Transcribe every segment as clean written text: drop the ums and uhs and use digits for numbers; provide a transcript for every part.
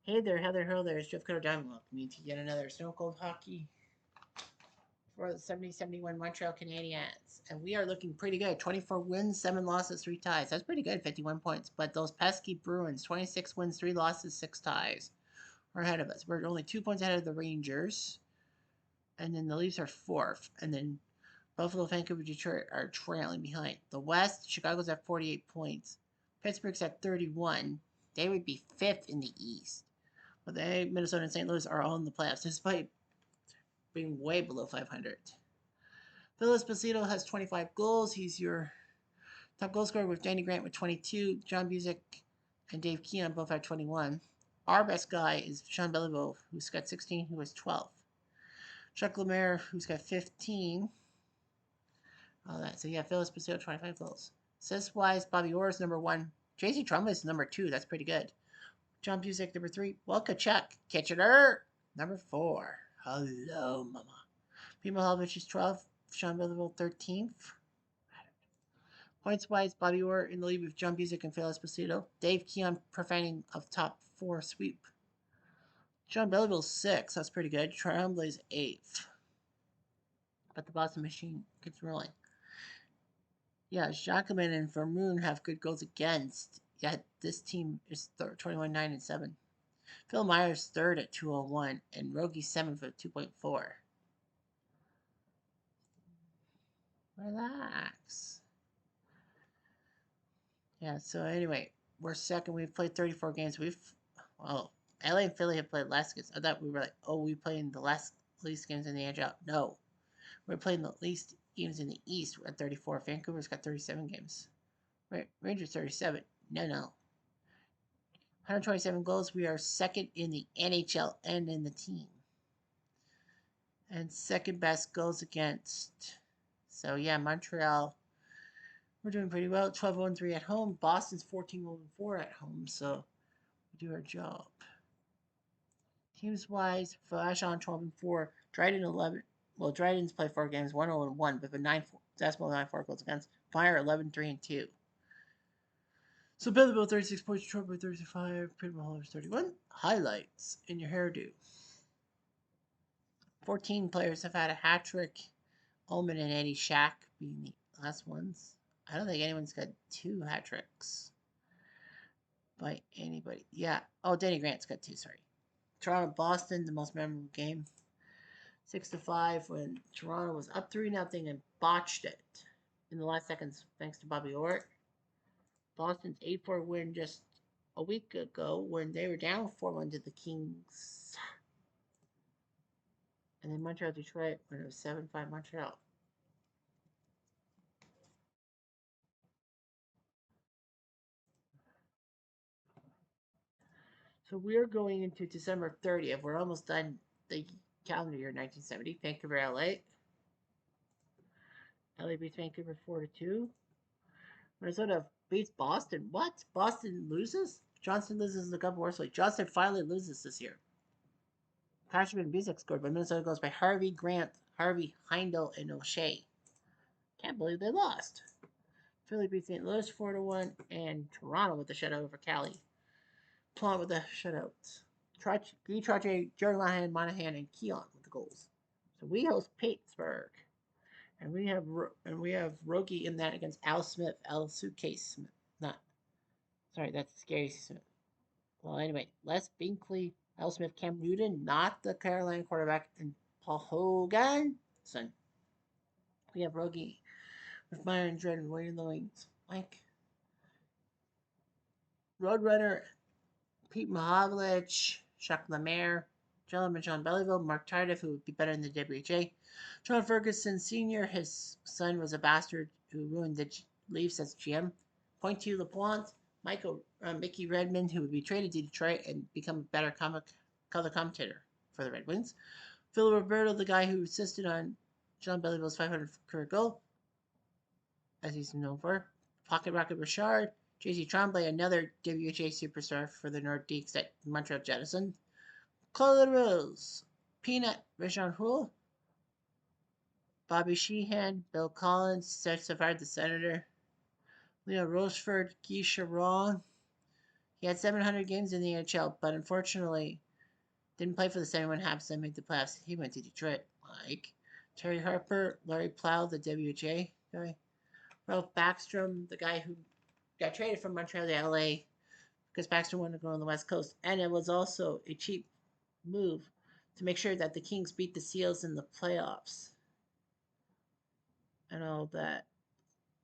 Hey there, Heather Hill there. It's Jeff Cutter Diamond. Welcome you to yet another Snow Cold Hockey for the 70-71 Montreal Canadiens. And we are looking pretty good. 24 wins, 7 losses, 3 ties. That's pretty good, 51 points. But those pesky Bruins, 26 wins, 3 losses, 6 ties, are ahead of us. We're only 2 points ahead of the Rangers. And then the Leafs are 4th. And then Buffalo, Vancouver, Detroit are trailing behind. The West, Chicago's at 48 points. Pittsburgh's at 31. They would be 5th in the East. But they, Minnesota and St. Louis are all in the playoffs, despite being way below 500. Phyllis Esposito has 25 goals. He's your top goal scorer with Danny Grant with 22. John Busick and Dave Keon both have 21. Our best guy is Sean Beliveau, who's got 16, who has 12. Chuck Lemaire, who's got 15. All that. So yeah, Phyllis Esposito, 25 goals. Assist-wise, Bobby Orr is number 1. JC Trumbull is number 2. That's pretty good. John Busick, number 3. Welka Chuck Kitchener, number 4. Hello, mama. Pete Mahovich is 12th. Sean Beliveau, 13th. Points-wise, Bobby Orr in the lead with John Busick and Phil Esposito. Dave Keon providing of top 4 sweep. John Belleville's 6th. That's pretty good. Tremblay's 8th. But the Boston Machine gets rolling. Yeah, Jacquemin and Vermoon have good goals against. Yet this team is 21-9-7. Phil Myers 3rd at 201 and Rogie 7th at 2.4. Relax. Yeah, so anyway, we're second. We've played 34 games. LA and Philly have played less games. I thought we were like, oh, we played the least games in the NHL. No, we're playing the least games in the East at 34. Vancouver's got 37 games. Rangers 37. No. 127 goals. We are second in the NHL and in the team. And second best goals against. So yeah, Montreal, we're doing pretty well. 12-1-3 at home. Boston's 14-4 at home. So we do our job. Teams wise, Vashon 12-4. Dryden 11. Well, Dryden's played 4 games, 1-0-1, but 9.4 goals against. Fire 11-3-2. So Belleville 36 points, Trouble 35, Pitbull Holders 31. Highlights in your hairdo. 14 players have had a hat trick. Ullman and Eddie Shack being the last ones. I don't think anyone's got 2 hat tricks by anybody. Yeah. Oh, Danny Grant's got 2, sorry. Toronto Boston, the most memorable game. 6-5 when Toronto was up 3-0 and botched it in the last seconds thanks to Bobby Orr. Boston's 8-4 win just a week ago when they were down 4-1 to the Kings. And then Montreal Detroit when it was 7-5 Montreal. So we're going into December 30th. We're almost done the calendar year 1970. Vancouver, LA. LA beats Vancouver 4-2. Minnesota beats Boston. What? Boston loses? Johnston loses the Cup Worst League. Johnston finally loses this year. Patrick and Busick scored, but Minnesota goes by Harvey, Grant, Harvey, Heindel, and O'Shea. Can't believe they lost. Philly beats St. Louis 4-1, and Toronto with the shutout over Cali. Plum with the shutouts. Guy Trottier, Jerry Monahan, and Keon with the goals. So we host Pittsburgh, and we have Rogie in that against Al Smith, Al Suitcase Smith. Not sorry, that's Scary Smith. Well, anyway, Les Binkley, Al Smith, Cam Newton, not the Carolina quarterback, and Paul Hogan. Son, we have Rogie with Meyer and Dredden waiting in the wings. Mike, Roadrunner, Pete Mahovlich, Chuck Lemaire, Gentleman John Belleville, Mark Tardif, who would be better in the WHA. John Ferguson Sr., his son was a bastard who ruined the Leafs as GM. Point to LaPointe, Mickey Redmond, who would be traded to Detroit and become a better color commentator for the Red Wings. Phil Roberto, the guy who insisted on John Belleville's 500th career goal, as he's known for. Pocket Rocket Richard, JC Tremblay, another WHA superstar for the Nordiques at Montreal Jettison. Claude Rose, Peanut, Rajon Houle, Bobby Sheehan, Bill Collins, Seth Savard, the Senator, Leo Rochefort, Guy Charon, He had 700 games in the NHL, but unfortunately didn't play for the 71 Habs that made the playoffs. He went to Detroit. Like Terry Harper, Larry Plow, the WHA guy, Ralph Backstrom, the guy who got traded from Montreal to LA because Backstrom wanted to go on the West Coast, and it was also a cheap move to make sure that the Kings beat the Seals in the playoffs and all that,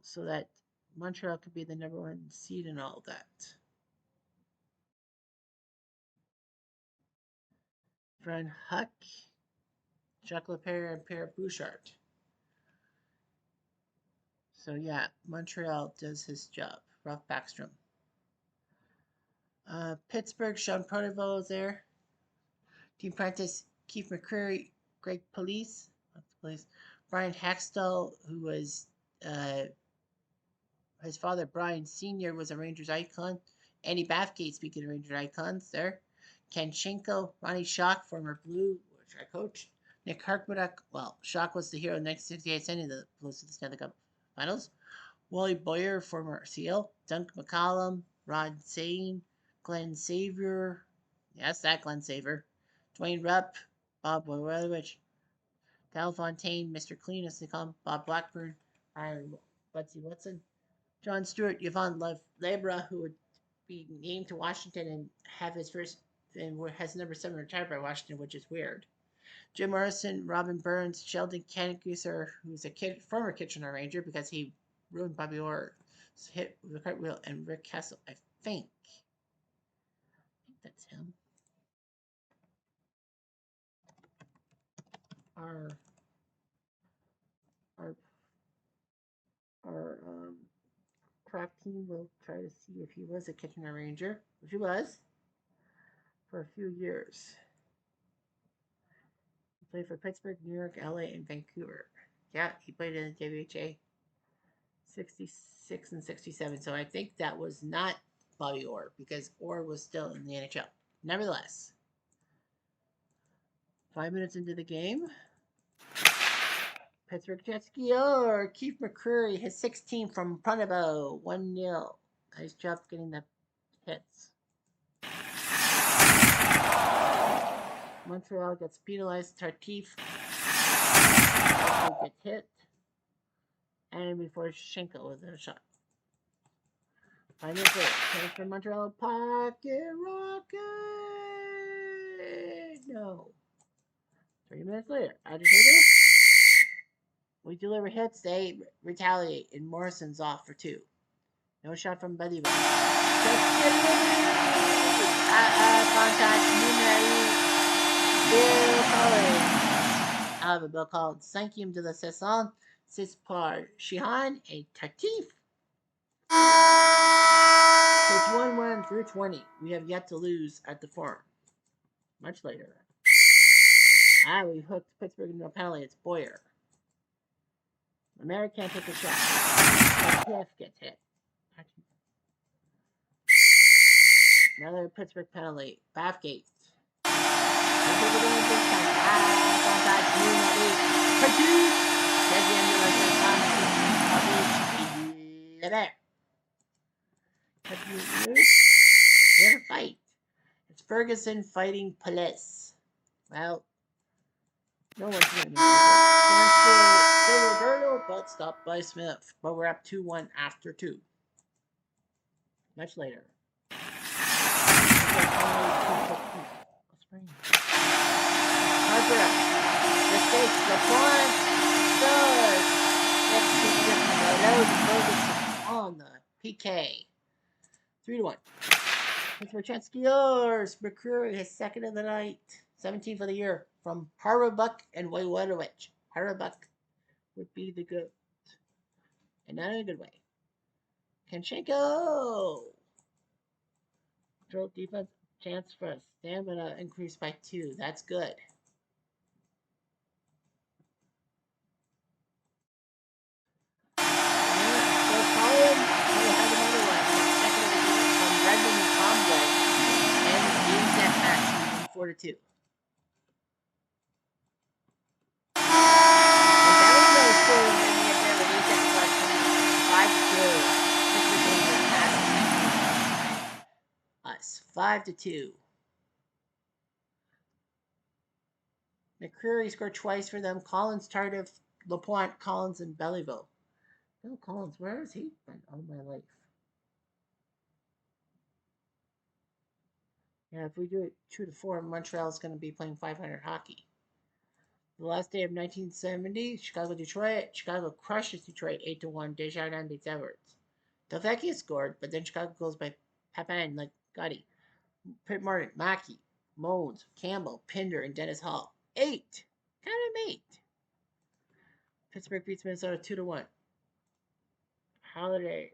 so that Montreal could be the number one seed and all that. Fran Huck, Jacques Lepere, and Pierre Bouchard. So yeah, Montreal does his job. Ralph Backstrom. Pittsburgh, Sean Pronovost is there. Team Prentice, Keith McCreary, Greg Police, Brian Haxtell, who was his father, Brian Sr., was a Rangers icon. Andy Bathgate, speaking of Rangers icons, there. Ken Schenko, Ronnie Schock, former Blue, which I coached. Nick Harkmudak, well, Schock was the hero in 1968, sending the Blues to the Stanley Cup Finals. Wally Boyer, former Seal. Dunk McCollum, Rod Zane, Glenn Savior, yes, that Glenn Savior. Dwayne Rupp, Bob Wojciechowicz, Dal Fontaine, Mr. Clean, as they call him, Bob Blackburn, Iron Butsy Watson, John Stewart, Yvonne Lebra, who would be named to Washington and have his first, and has number 7 retired by Washington, which is weird. Jim Morrison, Robin Burns, Sheldon Kenneguser, who's a former Kitchener Ranger because he ruined Bobby Orr's hit with a cartwheel, and Rick Castle, I think that's him. Our our craft team will try to see if he was a Kitchener Ranger, which he was for a few years. He played for Pittsburgh, New York, LA, and Vancouver. Yeah, he played in the WHA 66 and 67. So I think that was not Bobby Orr because Orr was still in the NHL. Nevertheless, 5 minutes into the game, Pittsburgh Jetski, Keith McCreary, his 16 from Pronovost, 1-0. Nice job getting the hits. Montreal gets penalized. Tartif gets hit. And before Schenko with a shot. 5 minutes later, chance for Montreal. Pocket Rocket! No. 3 minutes later, agitator. We deliver hits, they retaliate, and Morrison's off for 2. No shot from Buddy. Contact, Moonray. Bill Collins. Out of a Bill Collins. Thank you to the Cesson. Cispar Shihan, a Tartif. So it's 1-1 through 20. We have yet to lose at the Forum. Much later. We hooked Pittsburgh into a penalty. It's Boyer. Lemaire can't take a shot. Tartif gets hit. Another Pittsburgh penalty. Bathgate. We have a fight. It's Ferguson fighting Police. Well, no one's going to make it. Roberto, but stopped by Smith. But we're up 2-1 after 2. Much later. Harper up. Mistakes. LeBron does. On the PK. 3-1. Pittsburgh Chetskiers. McCreary, his second of the night. 17th of the year. From Harabuck and Wojciechowicz. Harabuck would be the good. And not in a good way. Kanchenko. Control defense. Chance for a stamina increase by 2. That's good. Redmond and Conway, and the game set match 4-2. And that was no score in the event with 8 seconds left, 5-2. 5-2. McCreary scored twice for them. Collins, Tardif, LaPointe, Collins, and Belleville. Bill Collins, where has he been all my life? Yeah, if we do it 2-4, Montreal's going to be playing 500 hockey. The last day of 1970, Chicago-Detroit. Chicago crushes Detroit 8-1. Desjardins beats Everts. Delvecchio scored, but then Chicago goes by Papin, like Gotti. Pitt Martin, Mackey, Moans, Campbell, Pinder, and Dennis Hall. 8. Count him 8. Pittsburgh beats Minnesota 2-1. Holiday.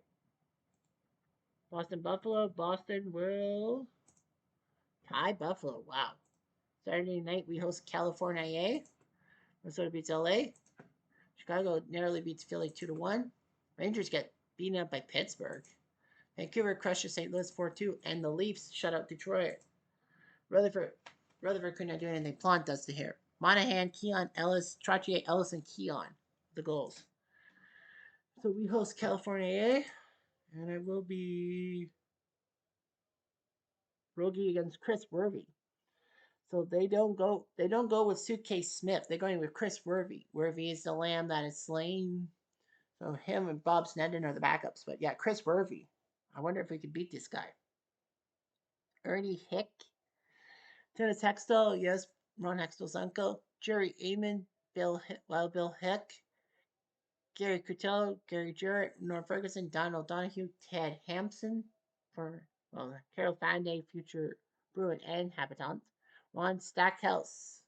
Boston Buffalo. Boston will tie Buffalo. Wow. Saturday night we host California. Minnesota beats LA. Chicago narrowly beats Philly 2-1. Rangers get beaten up by Pittsburgh. Vancouver crushes St. Louis 4-2, and the Leafs shut out Detroit. Rutherford could not do anything. Plant does to here. Monahan, Keon, Ellis, Trottier, Ellis, and Keon, the goals. So we host California, and it will be Rogie against Chris Wervy. So they don't go with Suitcase Smith. They're going with Chris Wervy. Wervy is the lamb that is slain. So him and Bob Snedden are the backups. But yeah, Chris Wervy. I wonder if we could beat this guy. Ernie Hick. Dennis Hextall, yes, Ron Hextall's uncle. Jerry Amon, Bill Hick. Gary Cutello, Gary Jarrett, Norm Ferguson, Donald Donahue, Ted Hampson for Carol Fanday, future Bruin and Habitant. Ron Stackhouse,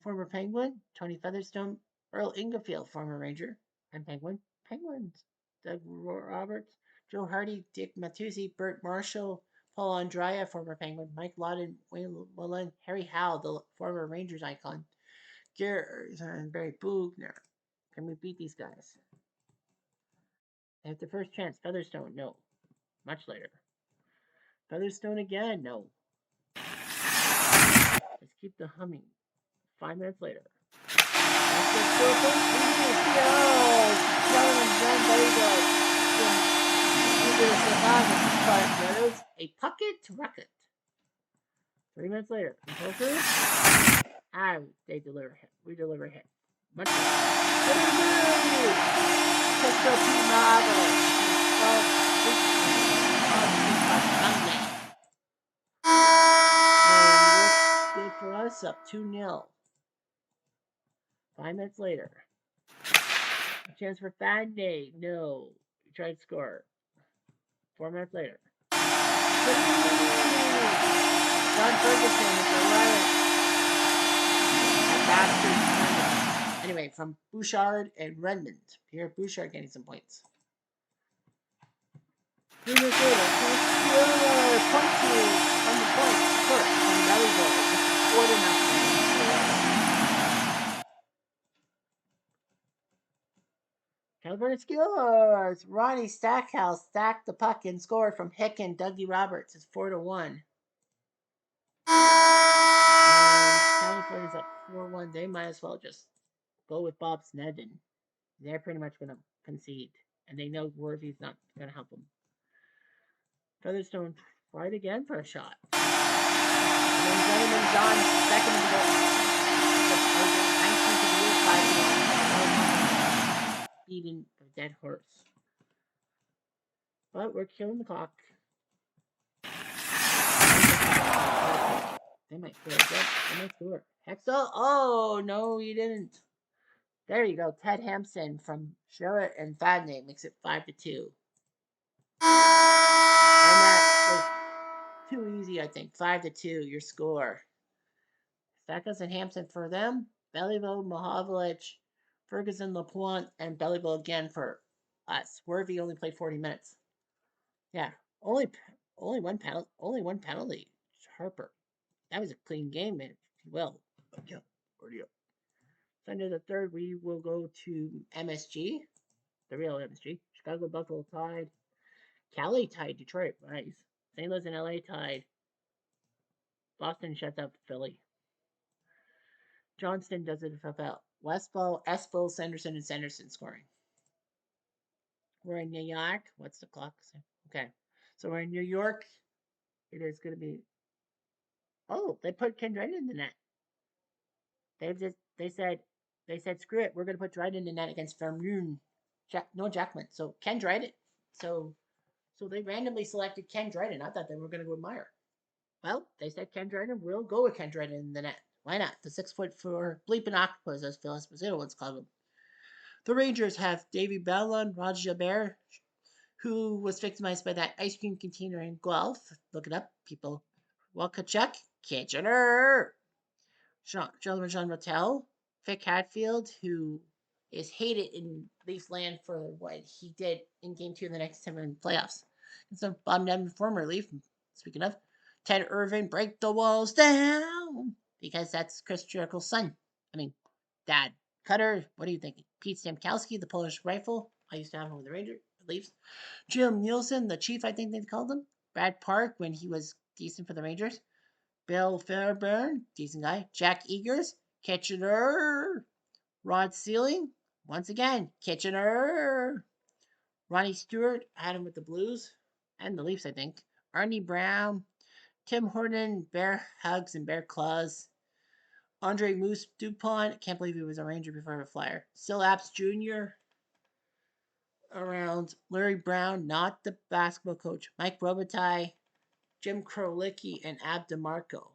former Penguin. Tony Featherstone, Earl Ingerfield, former Ranger and Penguin. Penguins. Doug Roberts, Joe Hardy, Dick Matussi, Bert Marshall, Paul Andrea, former Penguin. Mike Lawton, Wayne Mullen, Harry Howell, the former Rangers icon. Gary and Barry Bugner. Can we beat these guys? At the first chance, Featherstone, no. Much later. Featherstone again, no. Let's keep the humming. 5 minutes later. A pucket to Rocket. 3 minutes later. They deliver hit. We deliver hit. Much better. Pistol P. Marvel. And for us up 2-0. 5 minutes later. A chance for Fanday. No. We tried to score. 4 minutes later. John Ferguson is the Anyway, from Bouchard and Redmond. Pierre Bouchard getting some points. 3 minutes later, point two on the point first from Belleville. 4-0. California scores. Ronnie Stackhouse stacked the puck and scored from Hick and Dougie Roberts. It's 4-1. California's up 4-1. They might as well just go with Bob Snedden. They're pretty much going to concede. And they know Worthy's not going to help them. Featherstone tried again for a shot. And then Gentleman John second in the goal. 19th of the year, 5-1. Beating a dead horse. But we're killing the clock. They might score. They might score. Hextall. Oh, no, he didn't. There you go. Ted Hampson from Sherritt and Fadney makes it 5-2. And that was too easy, I think. 5-2, your score. Stackhouse and Hampson for them. Belleville, Mahovlich, Ferguson, LaPointe, and Belleville again for us. Worthy only played 40 minutes. Yeah, only one penalty. Harper. That was a clean game, if you will. Sunday the 3rd, we will go to MSG, the real MSG. Chicago Buffalo tied. Cali tied Detroit. Nice. St. Louis and LA tied. Boston shuts out Philly. Johnston does it about Westfall, Espel, Sanderson, and Sanderson scoring. We're in New York. What's the clock say? Okay. So we're in New York. It is going to be. Oh, they put Ken Dryden in the net. They said screw it. We're going to put Dryden in the net against Vermeulen. No Jackman. So Ken Dryden. So they randomly selected Ken Dryden. I thought they were going to go with Meyer. Well, they said Ken Dryden. We'll go with Ken Dryden in the net. Why not? The 6'4" bleeping octopus, as Phil Esposito once called him. The Rangers have Davy Bellon, Roger Bear, who was victimized by that ice cream container in Guelph. Look it up, people. Walkachuk, Kitchener. Jean Rattel, Vic Hatfield, who is hated in Leafs land for what he did in Game 2 of the next 7 playoffs. And so Bob Nevin, former Leaf, speaking of, Ted Irvin, break the walls down, because that's Chris Jericho's son. I mean, dad. Cutter, what are you thinking? Pete Stamkowski, the Polish rifle. I used to have him with the Rangers, Leafs. Jim Nielsen, the chief, I think they called him. Brad Park, when he was decent for the Rangers. Bill Fairbairn, decent guy. Jack Eagers, Kitchener. Rod Sealing, once again, Kitchener. Ronnie Stewart, had him with the Blues and the Leafs, I think. Arnie Brown, Tim Horton, Bear Hugs and Bear Claws. Andre Moose DuPont, can't believe he was a Ranger before a Flyer. Sil Apps Jr. around. Larry Brown, not the basketball coach. Mike Robitaille, Jim Krolicki, and Ab DeMarco.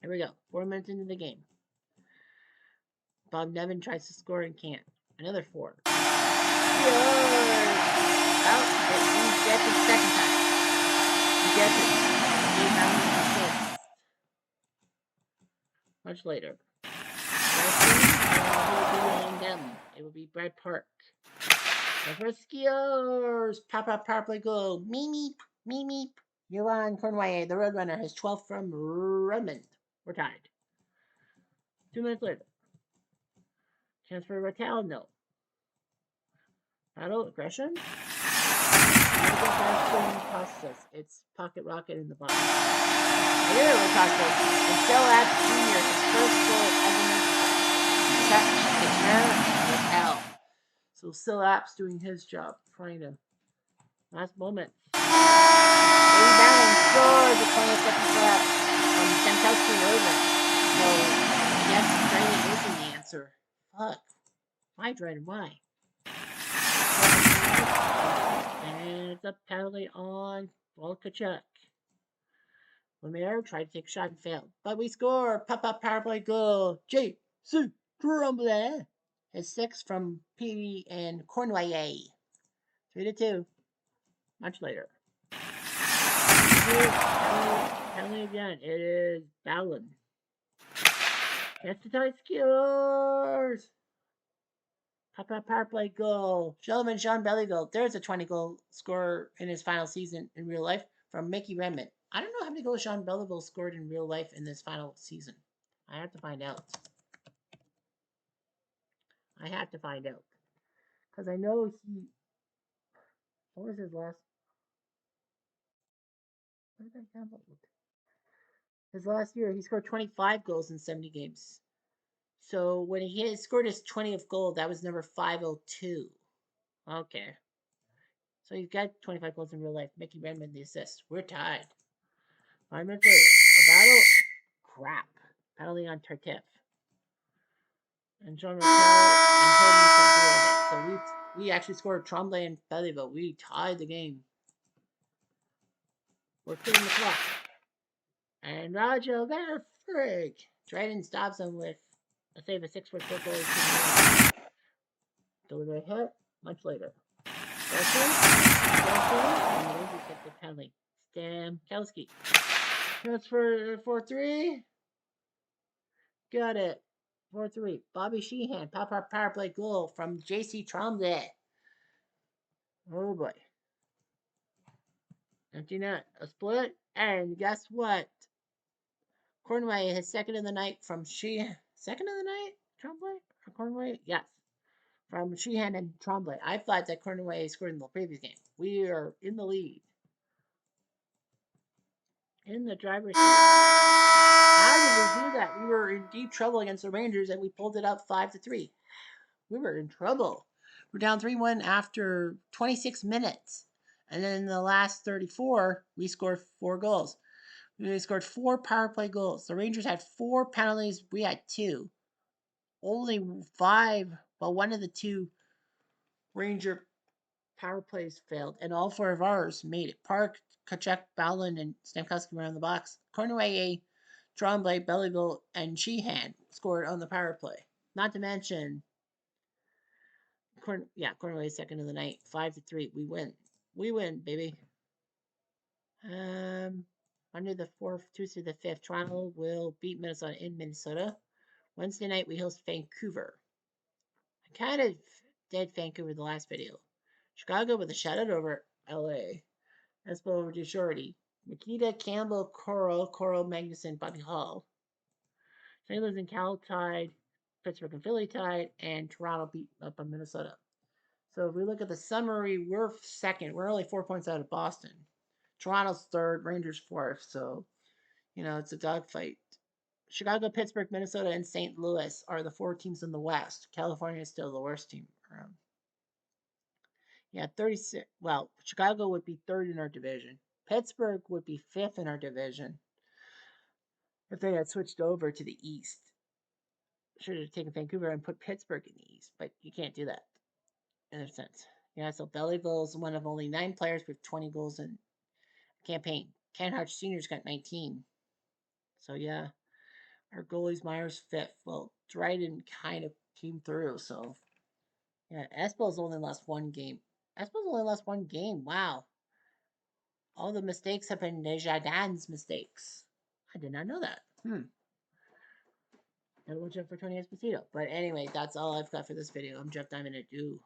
Here we go. 4 minutes into the game. Bob Nevin tries to score and can't. Another 4. Good. Oh, he gets it second time. He gets it. Much later. It will be Brad Park. The first skiers. Power play goal. Meep, meep, meep. Yolan Cornway, the Roadrunner, has 12 from Redmond. We're tied. 2 minutes later. Chance for Rattel, no. Battle aggression. Process. It's Pocket Rocket in the bottom. Here we're talking. And Phil Apps Jr. his first goal as an Rattel. So Phil Apps doing his job, trying to last moment. Rebound and scores the 20th second left from Stamkowski and Irvin. So I guess Dryden isn't the answer. Fuck. Why Dryden? Why? And it's a penalty on Volkachuk. Lemaire tried to take a shot and failed. But we score. Pop-up power play goal. J.C. Tremblay. His 6 from Petey and Cornway. 3-2. Much later. Penalty again. It is Ballon. Gets the tie skewers. Pop-up power play goal. Sheldon Sean Belly goal. There's a 20-goal scorer in his final season in real life from Mickey Redmond. I don't know how many goals Sean Beliveau scored in real life in this final season. I have to find out. Because I know he... What was his last... What did I have? His last year, he scored 25 goals in 70 games. So when he had scored his 20th goal, that was number 502. Okay. So he's got 25 goals in real life. Mickey Redmond the assist. We're tied. 5 minutes later. A battle. Crap. Penalty on Tartif. And John Rattel and so we actually scored Tremblay and Belleville. We tied the game. We're killing the clock. And Roger Verfrig. Dryden stops him with a save of 6-foot goalie. Delivery hit. Much later. And the Rangers get the penalty. Stamkowski. Transfer 4-3. Got it. 4-3. Bobby Sheehan. Power play goal from J.C. Tremblay. Oh boy. Empty net. A split. And guess what? Cornway, his second of the night from Sheehan. Second of the night? Tremblay? Or Cornway? Yes. From Sheehan and Tremblay. I thought that Cornway scored in the previous game. We are in the lead. In the driver's seat. How did we do that? We were in deep trouble against the Rangers and we pulled it up 5-3. We were in trouble. We're down 3-1 after 26 minutes. And then in the last 34, we scored 4 goals. We scored 4 power play goals. The Rangers had 4 penalties. We had 2. Only 5. Well, one of the 2 Ranger power plays failed, and all 4 of ours made it. Park, Kachuk, Bowland, and Stamkowski were on the box. Cornway, Tremblay, Belleville, and Sheehan scored on the power play. Not to mention, Cornway second of the night, 5-3. We win. We win, baby. Under the 4th, 2 through the 5th, Toronto will beat Minnesota in Minnesota. Wednesday night, we host Vancouver. I kind of did Vancouver the last video. Chicago with a shutout over LA. Espo over Shorty. Nikita, Campbell, Coral, Magnuson, Bobby Hall. St. Louis and Cal tied. Pittsburgh and Philly tied. And Toronto beat up on Minnesota. So if we look at the summary, we're second. We're only 4 points out of Boston. Toronto's third, Rangers fourth. So, it's a dogfight. Chicago, Pittsburgh, Minnesota, and St. Louis are the 4 teams in the West. California is still the worst team around. Yeah, 36. Well, Chicago would be third in our division. Pittsburgh would be fifth in our division if they had switched over to the East. Should have taken Vancouver and put Pittsburgh in the East, but you can't do that in a sense. Yeah, so Belleville's one of only 9 players with 20 goals in campaign. Ken Hutch Sr.'s got 19. So, yeah, our goalie's Myers fifth. Well, Dryden kind of came through, so. Yeah, Espel's only lost 1 game. Espel's only lost 1 game. Wow. All the mistakes have been Desjardins' mistakes. I did not know that. Gotta watch out for Tony Esposito. But anyway, that's all I've got for this video. I'm Jeff Diamond. Adieu.